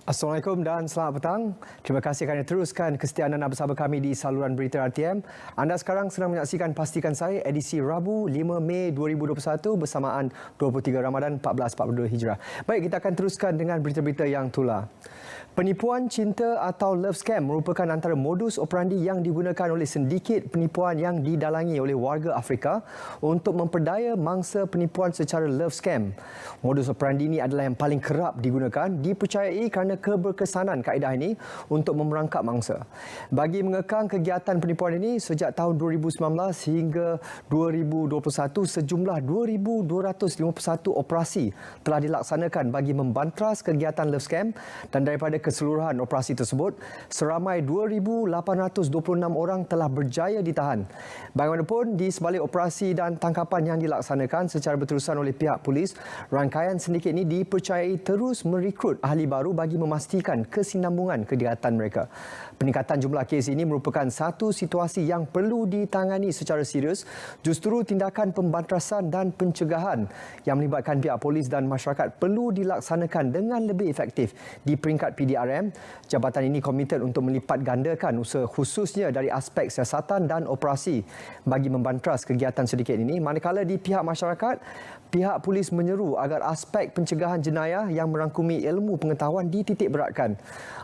Assalamualaikum dan selamat petang. Terima kasih kerana teruskan kesetiaan anda bersama kami di saluran berita RTM. Anda sekarang sedang menyaksikan Pastikan Saya edisi Rabu 5 Mei 2021 bersamaan 23 Ramadan 1442 Hijrah. Baik, kita akan teruskan dengan berita-berita yang tular. Penipuan cinta atau love scam merupakan antara modus operandi yang digunakan oleh sindiket penipuan yang didalangi oleh warga Afrika untuk memperdaya mangsa penipuan secara love scam. Modus operandi ini adalah yang paling kerap digunakan, dipercayai kerana keberkesanan kaedah ini untuk memerangkap mangsa. Bagi mengekang kegiatan penipuan ini, sejak tahun 2019 hingga 2021, sejumlah 2,251 operasi telah dilaksanakan bagi membantras kegiatan love scam, dan daripada keseluruhan operasi tersebut, seramai 2,826 orang telah berjaya ditahan. Bagaimanapun, di sebalik operasi dan tangkapan yang dilaksanakan secara berterusan oleh pihak polis, rangkaian sindiket ini dipercayai terus merekrut ahli baru bagi memastikan kesinambungan kegiatan mereka. Peningkatan jumlah kes ini merupakan satu situasi yang perlu ditangani secara serius. Justru tindakan pembantrasan dan pencegahan yang melibatkan pihak polis dan masyarakat perlu dilaksanakan dengan lebih efektif. Di peringkat PDRM, jabatan ini komited untuk melipat gandakan usaha khususnya dari aspek siasatan dan operasi bagi membantras kegiatan sindiket ini. Manakala di pihak masyarakat, pihak polis menyeru agar aspek pencegahan jenayah yang merangkumi ilmu pengetahuan dititik beratkan.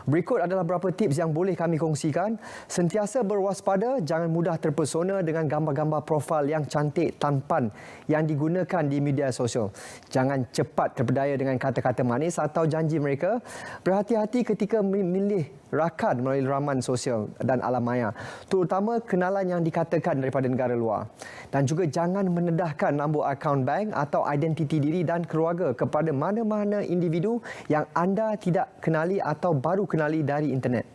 Berikut adalah beberapa tips yang boleh kami kongsikan. Sentiasa berwaspada, jangan mudah terpesona dengan gambar-gambar profil yang cantik tampan yang digunakan di media sosial. Jangan cepat terpedaya dengan kata-kata manis atau janji mereka. Berhati-hati ketika memilih rakan melalui laman sosial dan alam maya, terutama kenalan yang dikatakan daripada negara luar. Dan juga jangan mendedahkan nombor akaun bank atau identiti diri dan keluarga kepada mana-mana individu yang anda tidak kenali atau baru kenali dari internet.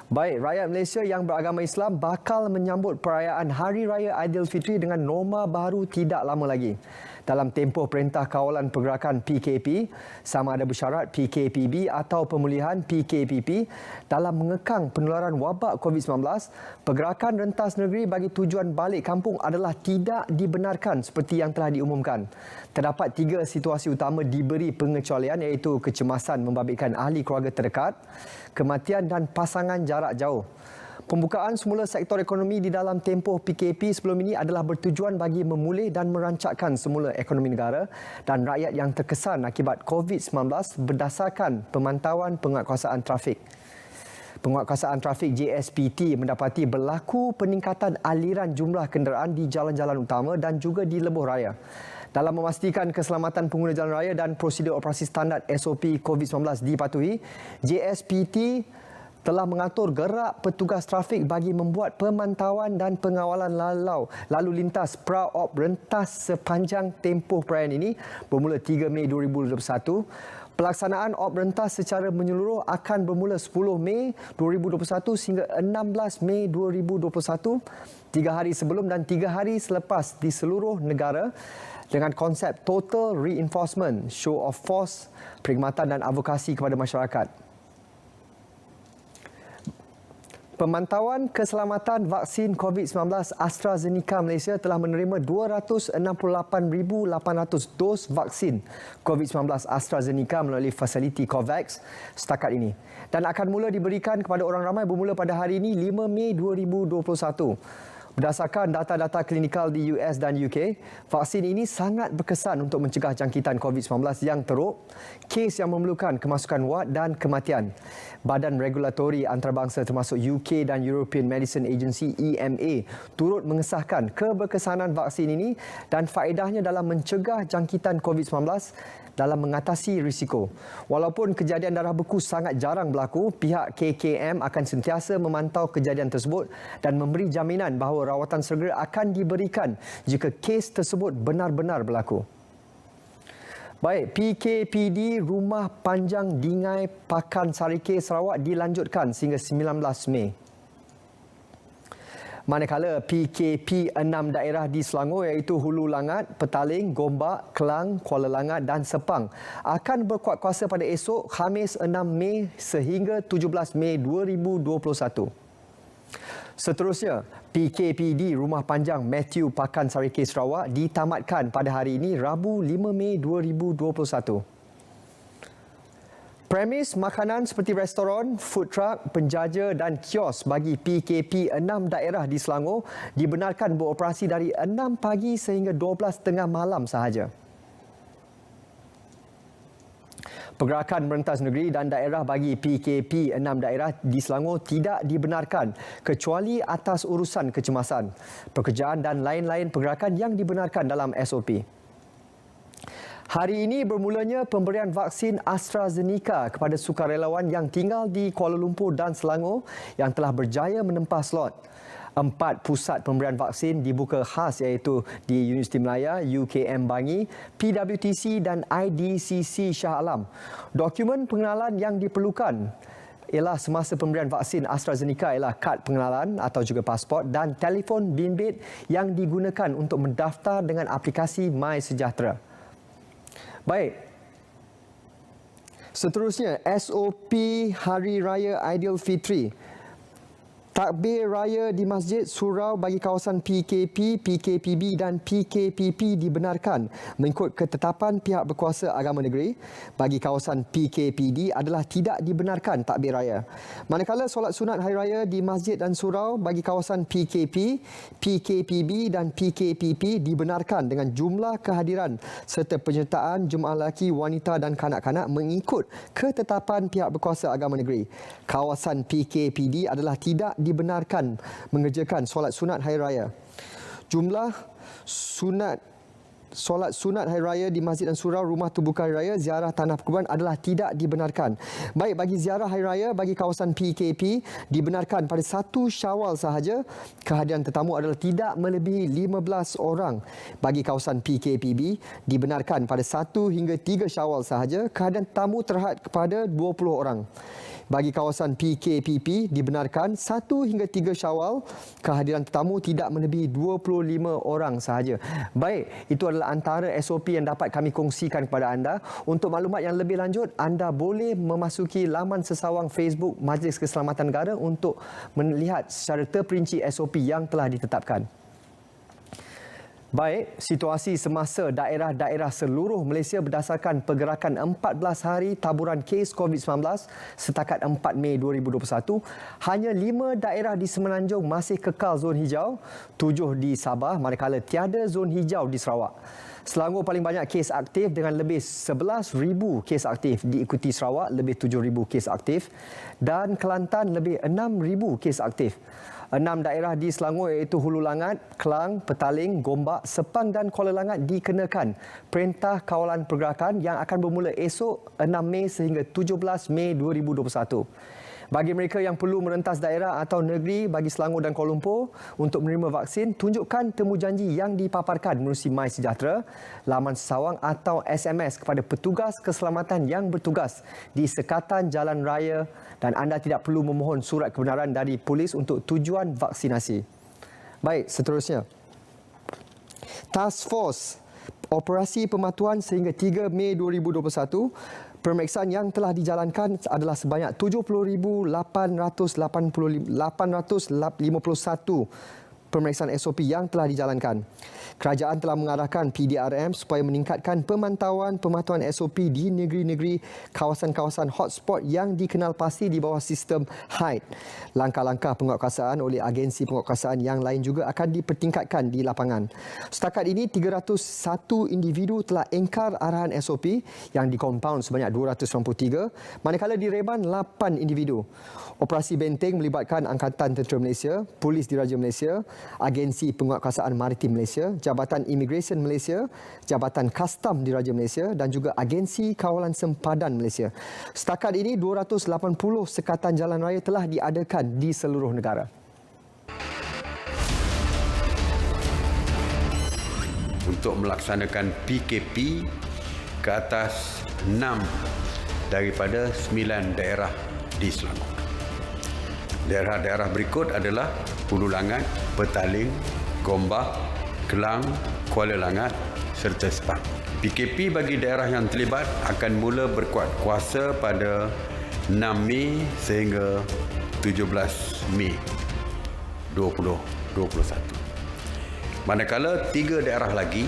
Baik, rakyat Malaysia yang beragama Islam bakal menyambut perayaan Hari Raya Aidilfitri dengan norma baru tidak lama lagi. Dalam tempoh Perintah Kawalan Pergerakan PKP, sama ada bersyarat PKPB atau pemulihan PKPP dalam mengekang penularan wabak COVID-19, pergerakan rentas negeri bagi tujuan balik kampung adalah tidak dibenarkan seperti yang telah diumumkan. Terdapat 3 situasi utama diberi pengecualian, iaitu kecemasan membabitkan ahli keluarga terdekat, kematian dan pasangan jarak jauh. Pembukaan semula sektor ekonomi di dalam tempoh PKP sebelum ini adalah bertujuan bagi memulih dan merancakkan semula ekonomi negara dan rakyat yang terkesan akibat COVID-19 berdasarkan pemantauan penguatkuasaan trafik. Penguatkuasaan trafik JSPT mendapati berlaku peningkatan aliran jumlah kenderaan di jalan-jalan utama dan juga di lebuh raya. Dalam memastikan keselamatan pengguna jalan raya dan prosedur operasi standard SOP COVID-19 dipatuhi, JSPT telah mengatur gerak petugas trafik bagi membuat pemantauan dan pengawalan lalu lintas pra-op rentas sepanjang tempoh perayaan ini bermula 3 Mei 2021. Pelaksanaan op rentas secara menyeluruh akan bermula 10 Mei 2021 hingga 16 Mei 2021, 3 hari sebelum dan 3 hari selepas di seluruh negara, dengan konsep total reinforcement, show of force, perkhidmatan dan advokasi kepada masyarakat. Pemantauan keselamatan vaksin COVID-19 AstraZeneca Malaysia telah menerima 268,800 dos vaksin COVID-19 AstraZeneca melalui fasiliti COVAX setakat ini dan akan mula diberikan kepada orang ramai bermula pada hari ini 5 Mei 2021. Berdasarkan data-data klinikal di US dan UK, vaksin ini sangat berkesan untuk mencegah jangkitan COVID-19 yang teruk, kes yang memerlukan kemasukan wad dan kematian. Badan Regulatori Antarabangsa termasuk UK dan European Medicine Agency EMA turut mengesahkan keberkesanan vaksin ini dan faedahnya dalam mencegah jangkitan COVID-19 dalam mengatasi risiko. Walaupun kejadian darah beku sangat jarang berlaku, pihak KKM akan sentiasa memantau kejadian tersebut dan memberi jaminan bahawa rawatan segera akan diberikan jika kes tersebut benar-benar berlaku. Baik, PKPD Rumah Panjang Dingai Pakan Sarike Sarawak dilanjutkan sehingga 19 Mei. Manakala PKP 6 daerah di Selangor iaitu Hulu Langat, Petaling, Gombak, Kelang, Kuala Langat dan Sepang akan berkuat kuasa pada esok Khamis 6 Mei sehingga 17 Mei 2021. Seterusnya, PKPD Rumah Panjang Matthew Pakan Sarike Sarawak ditamatkan pada hari ini Rabu 5 Mei 2021. Premis makanan seperti restoran, food truck, penjaja dan kios bagi PKP 6 daerah di Selangor dibenarkan beroperasi dari 6 pagi sehingga 12 tengah malam sahaja. Pergerakan merentas negeri dan daerah bagi PKP 6 daerah di Selangor tidak dibenarkan kecuali atas urusan kecemasan, pekerjaan dan lain-lain pergerakan yang dibenarkan dalam SOP. Hari ini bermulanya pemberian vaksin AstraZeneca kepada sukarelawan yang tinggal di Kuala Lumpur dan Selangor yang telah berjaya menempah slot. 4 pusat pemberian vaksin dibuka khas iaitu di Universiti Melaya, UKM Bangi, PWTC dan IDCC Shah Alam. Dokumen pengenalan yang diperlukan ialah semasa pemberian vaksin AstraZeneca ialah kad pengenalan atau juga pasport dan telefon bimbit yang digunakan untuk mendaftar dengan aplikasi MySejahtera. Baik. Seterusnya, SOP Hari Raya Aidilfitri. Takbir raya di masjid, surau bagi kawasan PKP, PKPB dan PKPP dibenarkan mengikut ketetapan pihak berkuasa agama negeri. Bagi kawasan PKPD adalah tidak dibenarkan takbir raya. Manakala solat sunat hari raya di masjid dan surau bagi kawasan PKP, PKPB dan PKPP dibenarkan dengan jumlah kehadiran serta penyertaan jemaah lelaki, wanita dan kanak-kanak mengikut ketetapan pihak berkuasa agama negeri. Kawasan PKPD adalah tidak dibenarkan mengerjakan solat sunat hari raya. Jumlah solat sunat hari raya di masjid dan surau, rumah terbuka hari raya, ziarah tanah perkuburan adalah tidak dibenarkan. Baik bagi ziarah hari raya bagi kawasan PKP dibenarkan pada 1 Syawal sahaja. Kehadiran tetamu adalah tidak melebihi 15 orang. Bagi kawasan PKPB dibenarkan pada 1 hingga 3 Syawal sahaja. Kehadiran tetamu terhad kepada 20 orang. Bagi kawasan PKPP dibenarkan 1 hingga 3 Syawal, kehadiran tetamu tidak melebihi 25 orang sahaja. Baik, itu adalah antara SOP yang dapat kami kongsikan kepada anda. Untuk maklumat yang lebih lanjut, anda boleh memasuki laman sesawang Facebook Majlis Keselamatan Negara untuk melihat secara terperinci SOP yang telah ditetapkan. Baik, situasi semasa daerah-daerah seluruh Malaysia berdasarkan pergerakan 14 hari taburan kes COVID-19 setakat 4 Mei 2021, hanya 5 daerah di Semenanjung masih kekal zon hijau, 7 di Sabah manakala tiada zon hijau di Sarawak. Selangor paling banyak kes aktif dengan lebih 11,000 kes aktif, diikuti Sarawak lebih 7,000 kes aktif dan Kelantan lebih 6,000 kes aktif. 6 daerah di Selangor iaitu Hulu Langat, Kelang, Petaling, Gombak, Sepang dan Kuala Langat dikenakan Perintah Kawalan Pergerakan yang akan bermula esok 6 Mei sehingga 17 Mei 2021. Bagi mereka yang perlu merentas daerah atau negeri bagi Selangor dan Kuala Lumpur untuk menerima vaksin, tunjukkan temujanji yang dipaparkan menerusi MySejahtera, laman sesawang atau SMS kepada petugas keselamatan yang bertugas di sekatan jalan raya dan anda tidak perlu memohon surat kebenaran dari polis untuk tujuan vaksinasi. Baik, seterusnya. Task Force Operasi Pematuhan sehingga 3 Mei 2021. Pemeriksaan yang telah dijalankan adalah sebanyak 70,851 pemeriksaan SOP yang telah dijalankan. Kerajaan telah mengarahkan PDRM supaya meningkatkan pemantauan SOP di negeri-negeri kawasan-kawasan hotspot yang dikenal pasti di bawah sistem HIDE. Langkah-langkah penguatkuasaan oleh agensi penguatkuasaan yang lain juga akan dipertingkatkan di lapangan. Setakat ini 301 individu telah engkar arahan SOP yang dikompaun sebanyak 293, manakala direban 8 individu. Operasi Benteng melibatkan Angkatan Tentera Malaysia, Polis Diraja Malaysia, Agensi Penguatkuasaan Maritim Malaysia, Jabatan Imigresen Malaysia, Jabatan Kastam Diraja Malaysia dan juga Agensi Kawalan Sempadan Malaysia. Setakat ini 280 sekatan jalan raya telah diadakan di seluruh negara. Untuk melaksanakan PKP ke atas 6 daripada 9 daerah di Selangor. Daerah-daerah berikut adalah Hulu Langat, Petaling, Gombak, Kelang, Kuala Langat serta Sepang. PKP bagi daerah yang terlibat akan mula berkuat kuasa pada 6 Mei sehingga 17 Mei 2021. Manakala 3 daerah lagi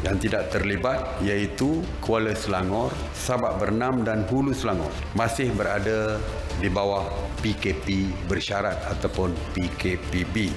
dan tidak terlibat iaitu Kuala Selangor, Sabak Bernam dan Hulu Selangor masih berada di bawah PKP bersyarat ataupun PKPB.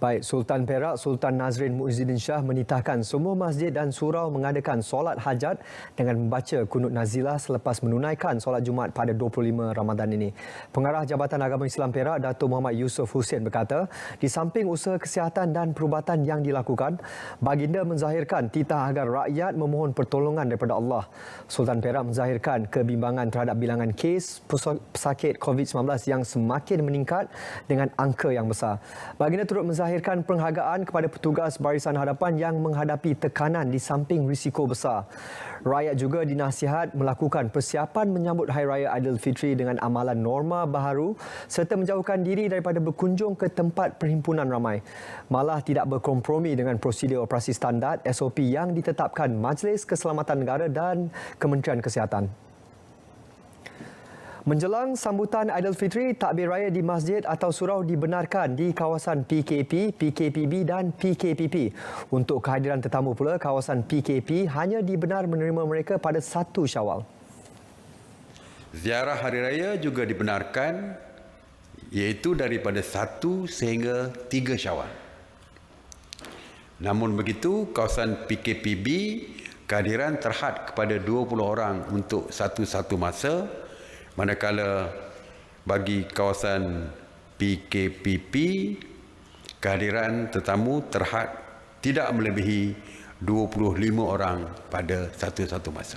Baik, Sultan Perak Sultan Nazrin Muizzuddin Shah menitahkan semua masjid dan surau mengadakan solat hajat dengan membaca kunut nazilah selepas menunaikan solat Jumaat pada 25 Ramadan ini. Pengarah Jabatan Agama Islam Perak Datuk Muhammad Yusof Hussein berkata, di samping usaha kesihatan dan perubatan yang dilakukan, baginda menzahirkan titah agar rakyat memohon pertolongan daripada Allah. Sultan Perak menzahirkan kebimbangan terhadap bilangan kes pesakit COVID-19 yang semakin meningkat dengan angka yang besar. Baginda turut menzahirkan penghargaan kepada petugas barisan hadapan yang menghadapi tekanan di samping risiko besar. Rakyat juga dinasihat melakukan persiapan menyambut Hari Raya Aidilfitri dengan amalan norma baharu serta menjauhkan diri daripada berkunjung ke tempat perhimpunan ramai. Malah tidak berkompromi dengan prosedur operasi standard SOP yang ditetapkan Majlis Keselamatan Negara dan Kementerian Kesihatan. Menjelang sambutan Aidilfitri, takbir raya di masjid atau surau dibenarkan di kawasan PKP, PKPB dan PKPP. Untuk kehadiran tetamu pula, kawasan PKP hanya dibenar menerima mereka pada 1 Syawal. Ziarah hari raya juga dibenarkan iaitu daripada 1 sehingga 3 Syawal. Namun begitu, kawasan PKPB kehadiran terhad kepada 20 orang untuk satu-satu masa, manakala bagi kawasan PKPP kehadiran tetamu terhad tidak melebihi 25 orang pada satu-satu masa.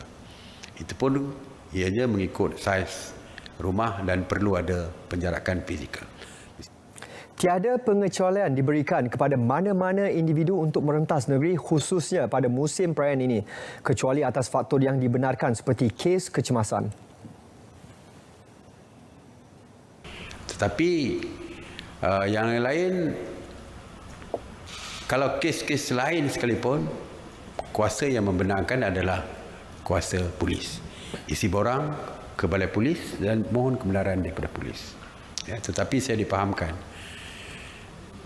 Itu pun ianya mengikut saiz rumah dan perlu ada penjarakan fizikal. Tiada pengecualian diberikan kepada mana-mana individu untuk merentas negeri khususnya pada musim perayaan ini, kecuali atas faktor yang dibenarkan seperti kes kecemasan. Tetapi yang lain, kalau kes-kes lain sekalipun, kuasa yang membenarkan adalah kuasa polis. Isi borang ke balai polis dan mohon kebenaran daripada polis. Ya, tetapi saya dipahamkan,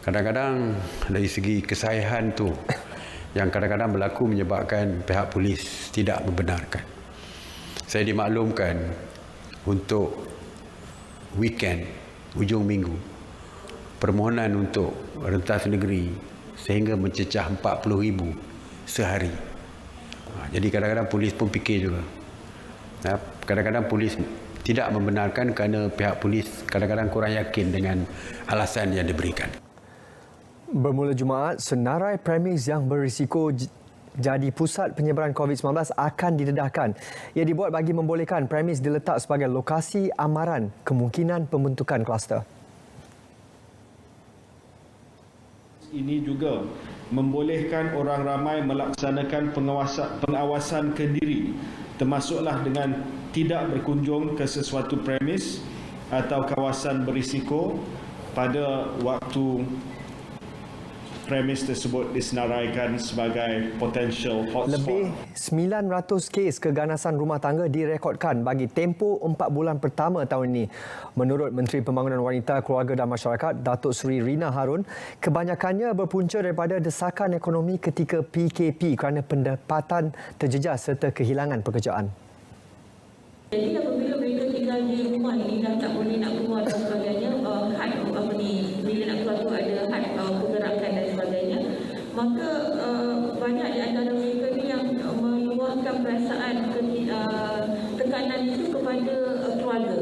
kadang-kadang dari segi kesahihan tu yang kadang-kadang berlaku menyebabkan pihak polis tidak membenarkan. Saya dimaklumkan untuk weekend, hujung minggu, permohonan untuk rentas negeri sehingga mencecah 40,000 sehari. Jadi kadang-kadang polis pun fikir juga. Kadang-kadang polis tidak membenarkan kerana pihak polis kadang-kadang kurang yakin dengan alasan yang diberikan. Bermula Jumaat, senarai premis yang berisiko jadi pusat penyebaran COVID-19 akan didedahkan. Ia dibuat bagi membolehkan premis diletak sebagai lokasi amaran kemungkinan pembentukan kluster. Ini juga membolehkan orang ramai melaksanakan pengawasan kendiri, termasuklah dengan tidak berkunjung ke sesuatu premis atau kawasan berisiko pada waktu premis tersebut disenaraikan sebagai potential hotspot. Lebih 900 kes keganasan rumah tangga direkodkan bagi tempoh 4 bulan pertama tahun ini. Menurut Menteri Pembangunan Wanita, Keluarga dan Masyarakat, Datuk Seri Rina Harun, kebanyakannya berpunca daripada desakan ekonomi ketika PKP kerana pendapatan terjejas serta kehilangan pekerjaan. Jadi apabila mereka tinggal di rumah ini dah tak boleh nak keluar dan sebagainya, bila nak keluar tu ada had pergerakan dan sebagainya, maka banyak di antara mereka ni yang meluahkan perasaan tekanan itu kepada keluarga.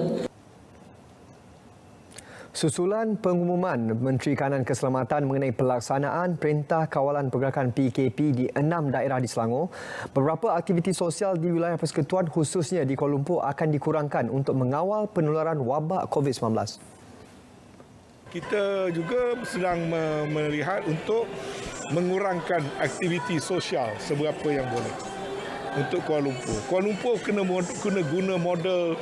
Susulan pengumuman Menteri Kanan Keselamatan mengenai pelaksanaan Perintah Kawalan Pergerakan PKP di 6 daerah di Selangor, beberapa aktiviti sosial di wilayah persekutuan khususnya di Kuala Lumpur akan dikurangkan untuk mengawal penularan wabak COVID-19. Kita juga sedang melihat untuk mengurangkan aktiviti sosial seberapa yang boleh untuk Kuala Lumpur. Kuala Lumpur kena guna model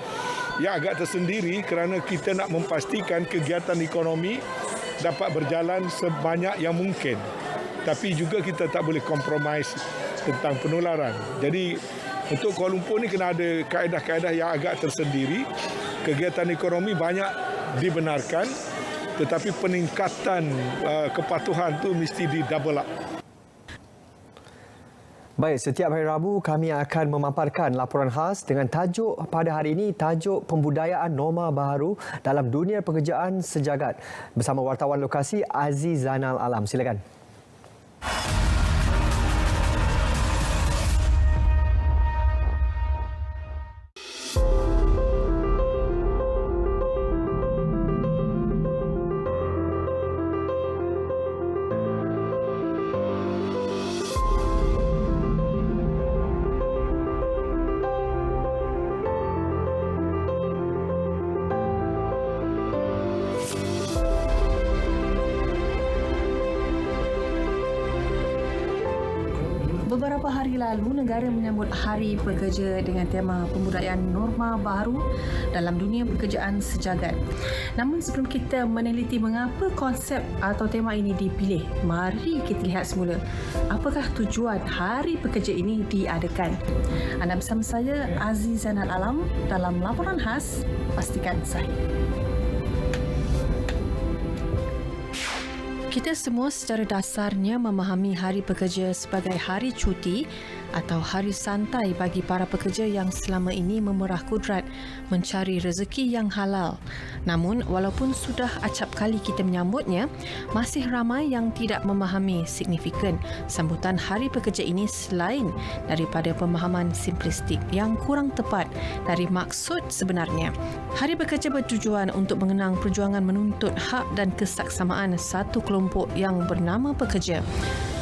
yang agak tersendiri kerana kita nak memastikan kegiatan ekonomi dapat berjalan sebanyak yang mungkin. Tapi juga kita tak boleh compromise tentang penularan. Jadi untuk Kuala Lumpur ni kena ada kaedah-kaedah yang agak tersendiri. Kegiatan ekonomi banyak dibenarkan tetapi peningkatan kepatuhan tu mesti di double up. Baik, setiap hari Rabu kami akan memaparkan laporan khas dengan tajuk pada hari ini, tajuk pembudayaan norma baharu dalam dunia pekerjaan sejagat bersama wartawan lokasi Aziz Zainal Alam. Silakan. Beberapa hari lalu, negara menyambut Hari Pekerja dengan tema pembudayaan norma baru dalam dunia pekerjaan sejagat. Namun sebelum kita meneliti mengapa konsep atau tema ini dipilih, mari kita lihat semula apakah tujuan Hari Pekerja ini diadakan. Anda bersama saya, Aziz Zainal Alam, dalam laporan khas Pastikan Sahih. Kita semua secara dasarnya memahami Hari Pekerja sebagai hari cuti atau hari santai bagi para pekerja yang selama ini memerah kudrat mencari rezeki yang halal. Namun, walaupun sudah acap kali kita menyambutnya, masih ramai yang tidak memahami signifikan sambutan Hari Pekerja ini selain daripada pemahaman simplistik yang kurang tepat dari maksud sebenarnya. Hari Pekerja bertujuan untuk mengenang perjuangan menuntut hak dan kesaksamaan satu kelompok yang bernama pekerja.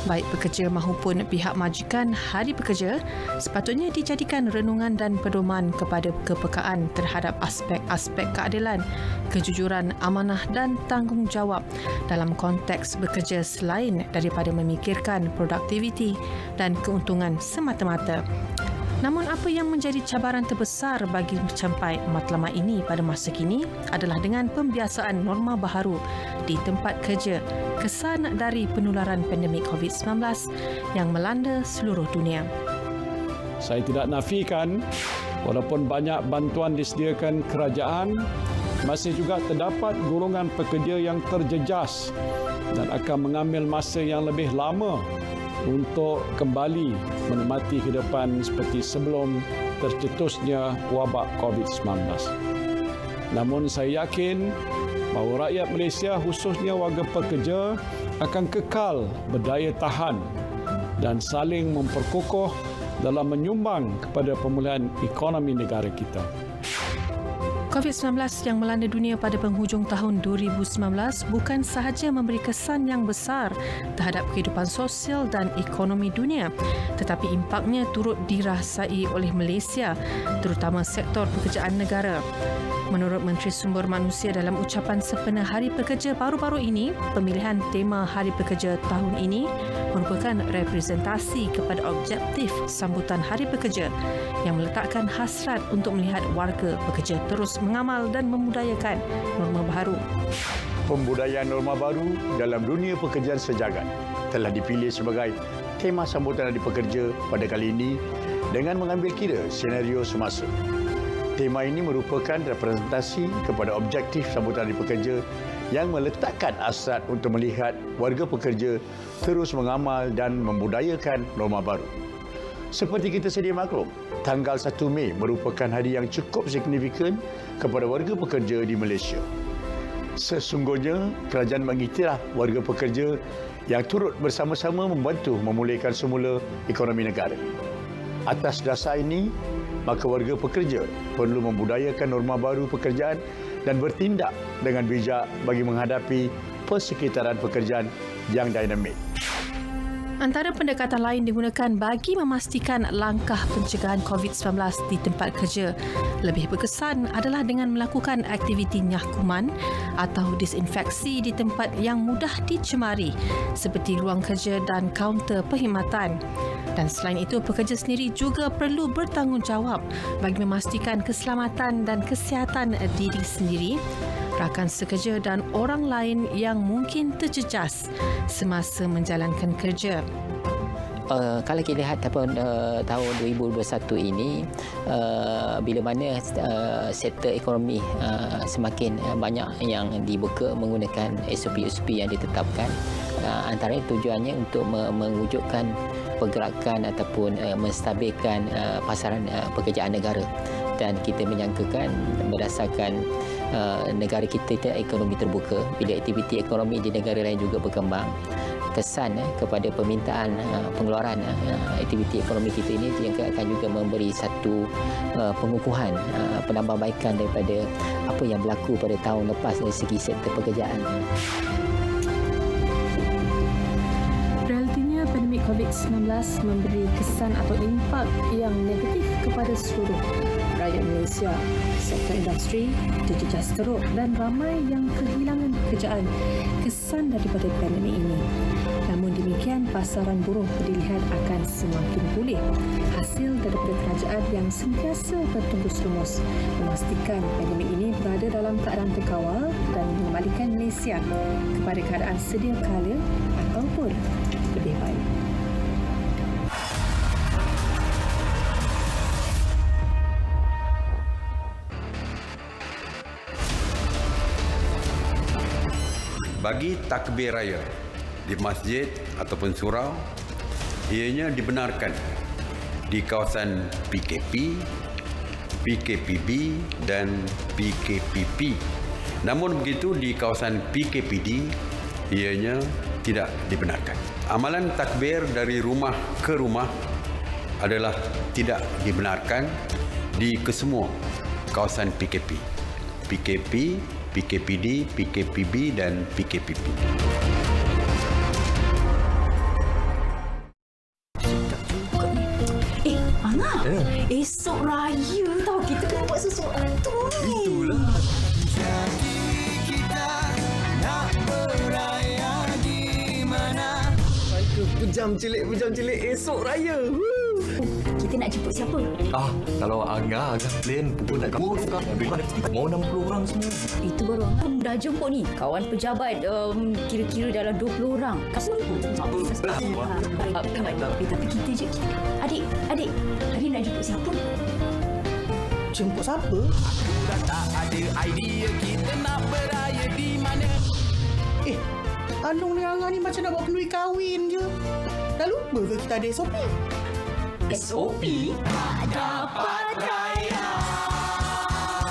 Baik pekerja maupun pihak majikan, Hari Pekerja sepatutnya dijadikan renungan dan pedoman kepada kepekaan terhadap aspek-aspek keadilan, kejujuran, amanah dan tanggungjawab dalam konteks bekerja selain daripada memikirkan produktiviti dan keuntungan semata-mata. Namun apa yang menjadi cabaran terbesar bagi mencapai matlamat ini pada masa kini adalah dengan pembiasaan norma baharu di tempat kerja kesan dari penularan pandemik COVID-19 yang melanda seluruh dunia. Saya tidak nafikan walaupun banyak bantuan disediakan kerajaan, masih juga terdapat golongan pekerja yang terjejas dan akan mengambil masa yang lebih lama untuk kembali menikmati kehidupan seperti sebelum tercetusnya wabak COVID-19. Namun saya yakin bahawa rakyat Malaysia, khususnya warga pekerja, akan kekal berdaya tahan dan saling memperkokoh dalam menyumbang kepada pemulihan ekonomi negara kita. COVID-19 yang melanda dunia pada penghujung tahun 2019 bukan sahaja memberi kesan yang besar terhadap kehidupan sosial dan ekonomi dunia, tetapi impaknya turut dirasai oleh Malaysia, terutama sektor pekerjaan negara. Menurut Menteri Sumber Manusia dalam ucapan sempena Hari Pekerja baru-baru ini, pemilihan tema Hari Pekerja tahun ini merupakan representasi kepada objektif sambutan Hari Pekerja yang meletakkan hasrat untuk melihat warga pekerja terus mengamal dan membudayakan norma baharu. Pembudayaan norma baru dalam dunia pekerjaan sejagat telah dipilih sebagai tema sambutan Hari Pekerja pada kali ini dengan mengambil kira senario semasa. Tema ini merupakan representasi kepada objektif sambutan Hari Pekerja yang meletakkan hasrat untuk melihat warga pekerja terus mengamal dan membudayakan norma baru. Seperti kita sedia maklum, tanggal 1 Mei merupakan hari yang cukup signifikan kepada warga pekerja di Malaysia. Sesungguhnya, kerajaan mengiktiraf warga pekerja yang turut bersama-sama membantu memulihkan semula ekonomi negara. Atas dasar ini, maka warga pekerja perlu membudayakan norma baru pekerjaan dan bertindak dengan bijak bagi menghadapi persekitaran pekerjaan yang dinamik. Antara pendekatan lain digunakan bagi memastikan langkah pencegahan COVID-19 di tempat kerja lebih berkesan adalah dengan melakukan aktiviti nyakuman atau disinfeksi di tempat yang mudah dicemari seperti ruang kerja dan kaunter perkhidmatan. Dan selain itu, pekerja sendiri juga perlu bertanggungjawab bagi memastikan keselamatan dan kesihatan diri sendiri, rakan sekerja dan orang lain yang mungkin terjejas semasa menjalankan kerja. Kalau kita lihat tahun 2021 ini, bila mana sektor ekonomi semakin banyak yang dibuka menggunakan SOP-SOP yang ditetapkan, antara tujuannya untuk mewujudkan pergerakan ataupun menstabilkan pasaran pekerjaan negara. Dan kita menyangkakan berdasarkan negara kita ekonomi terbuka, bila aktiviti ekonomi di negara lain juga berkembang, kesan kepada permintaan pengeluaran aktiviti ekonomi kita ini yang akan juga memberi satu pengukuhan, penambahbaikan daripada apa yang berlaku pada tahun lepas dari segi sektor pekerjaan. Realitinya pandemik COVID-19 memberi kesan atau impak yang negatif kepada seluruh rakyat Malaysia. Sektor industri terjejas teruk dan ramai yang kehilangan pekerjaan kesan daripada pandemik ini. Namun demikian, pasaran buruh dilihat akan semakin pulih hasil daripada kerajaan yang sentiasa bertungkus lumus memastikan pandemik ini berada dalam keadaan terkawal dan mengembalikan Malaysia kepada keadaan sedia kala ataupun lebih baik. Bagi takbir raya di masjid ataupun surau, ianya dibenarkan di kawasan PKP, PKPB dan PKPP. Namun begitu di kawasan PKPD, ianya tidak dibenarkan. Amalan takbir dari rumah ke rumah adalah tidak dibenarkan di kesemua kawasan PKP, PKP, PKPD, PKPB dan PKPP. Angah, esok raya tau, kita kena buat sesuatu ni. Itulah. Jadi kita nak beraya di mana? Pejam cilik esok raya. Kita nak jemput siapa? Kalau Angah plan pukul nak kamu mau 60 orang semua. Itu baru Angah dah jemput ni. Kawan pejabat kira-kira dalam 20 orang. Kasih tapi kita je. Adik, hari nak jemput siapa? Jemput siapa? Aku dah tak ada idea kita nak beraya di mana. Anung ni Angah ni macam nak bawa kenduri kahwin je. Dah lupa ke kita ada SOP? SOP? Tak dapat raya.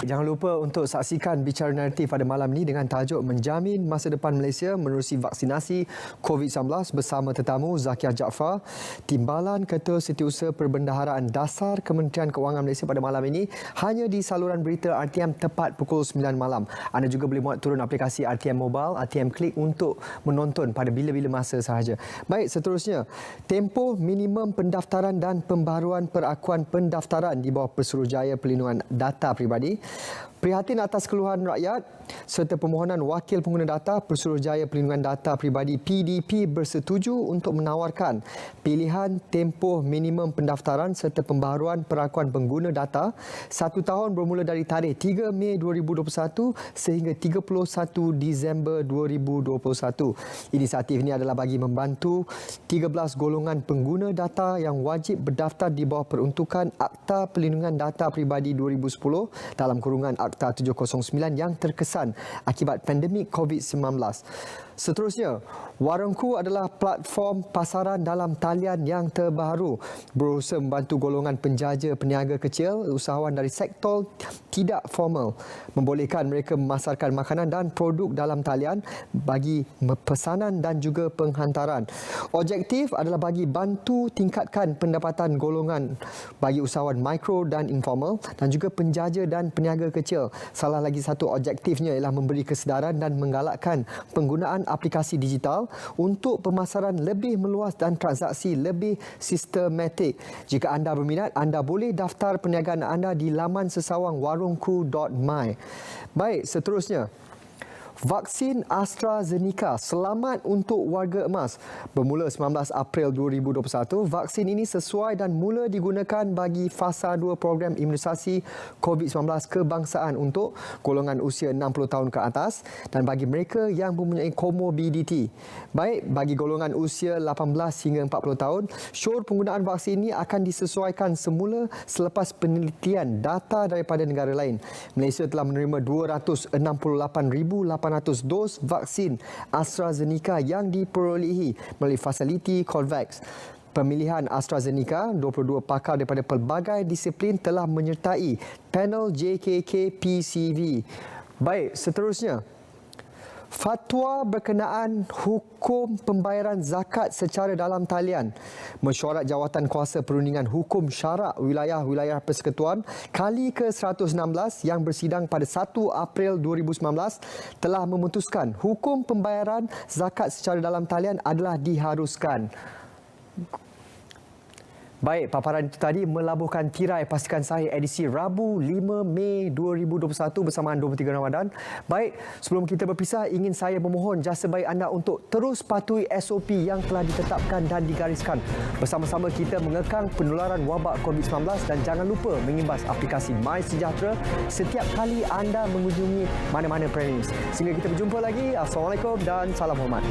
Jangan lupa untuk saksikan Bicara Naratif pada malam ni dengan tajuk Menjamin Masa Depan Malaysia Menerusi Vaksinasi COVID-19 bersama tetamu Zakiah Jaafar, Timbalan Ketua Setiausaha Perbendaharaan Dasar Kementerian Kewangan Malaysia pada malam ini hanya di saluran berita RTM tepat pukul 9 malam. Anda juga boleh muat turun aplikasi RTM Mobile, RTM Klik untuk menonton pada bila-bila masa sahaja. Baik, seterusnya, tempoh minimum pendaftaran dan pembaharuan perakuan pendaftaran di bawah Pesuruhjaya Perlindungan Data Pribadi. Prihatin atas keluhan rakyat serta permohonan Wakil Pengguna Data Pesuruhjaya Perlindungan Data Pribadi PDP bersetuju untuk menawarkan pilihan tempoh minimum pendaftaran serta pembaharuan perakuan pengguna data 1 tahun bermula dari tarikh 3 Mei 2021 sehingga 31 Disember 2021. Inisiatif ini adalah bagi membantu 13 golongan pengguna data yang wajib berdaftar di bawah peruntukan Akta Perlindungan Data Pribadi 2010 dalam kurungan Akta 709 yang terkesan akibat pandemik COVID-19. Seterusnya, Warungku adalah platform pasaran dalam talian yang terbaru berusaha membantu golongan penjaja peniaga kecil, usahawan dari sektor tidak formal, membolehkan mereka memasarkan makanan dan produk dalam talian bagi pesanan dan juga penghantaran. Objektif adalah bagi bantu tingkatkan pendapatan golongan bagi usahawan mikro dan informal dan juga penjaja dan peniaga kecil. Salah lagi satu objektifnya ialah memberi kesedaran dan menggalakkan penggunaan aplikasi digital untuk pemasaran lebih meluas dan transaksi lebih sistematik. Jika anda berminat, anda boleh daftar perniagaan anda di laman sesawang warungku.my. Baik, seterusnya. Vaksin AstraZeneca selamat untuk warga emas. Bermula 19 April 2021, vaksin ini sesuai dan mula digunakan bagi fasa 2 program imunisasi COVID-19 kebangsaan untuk golongan usia 60 tahun ke atas dan bagi mereka yang mempunyai komorbiditi. Baik, bagi golongan usia 18 hingga 40 tahun, syur penggunaan vaksin ini akan disesuaikan semula selepas penelitian data daripada negara lain. Malaysia telah menerima 268,800 dos vaksin AstraZeneca yang diperolehi melalui fasiliti COVAX. Pemilihan AstraZeneca, 22 pakar daripada pelbagai disiplin telah menyertai panel JKK-PCV. Baik, seterusnya. Fatwa berkenaan hukum pembayaran zakat secara dalam talian. Mesyuarat Jawatan Kuasa Perundingan Hukum Syarak Wilayah-Wilayah Persekutuan kali ke-116 yang bersidang pada 1 April 2019 telah memutuskan hukum pembayaran zakat secara dalam talian adalah diharuskan. Baik, paparan itu tadi melabuhkan tirai Pastikan Sahih edisi Rabu 5 Mei 2021 bersamaan 23 Ramadan. Baik, sebelum kita berpisah, ingin saya memohon jasa baik anda untuk terus patuhi SOP yang telah ditetapkan dan digariskan. Bersama-sama kita mengekang penularan wabak COVID-19 dan jangan lupa mengimbas aplikasi MySejahtera setiap kali anda mengunjungi mana-mana premis. Sehingga kita berjumpa lagi. Assalamualaikum dan salam hormat.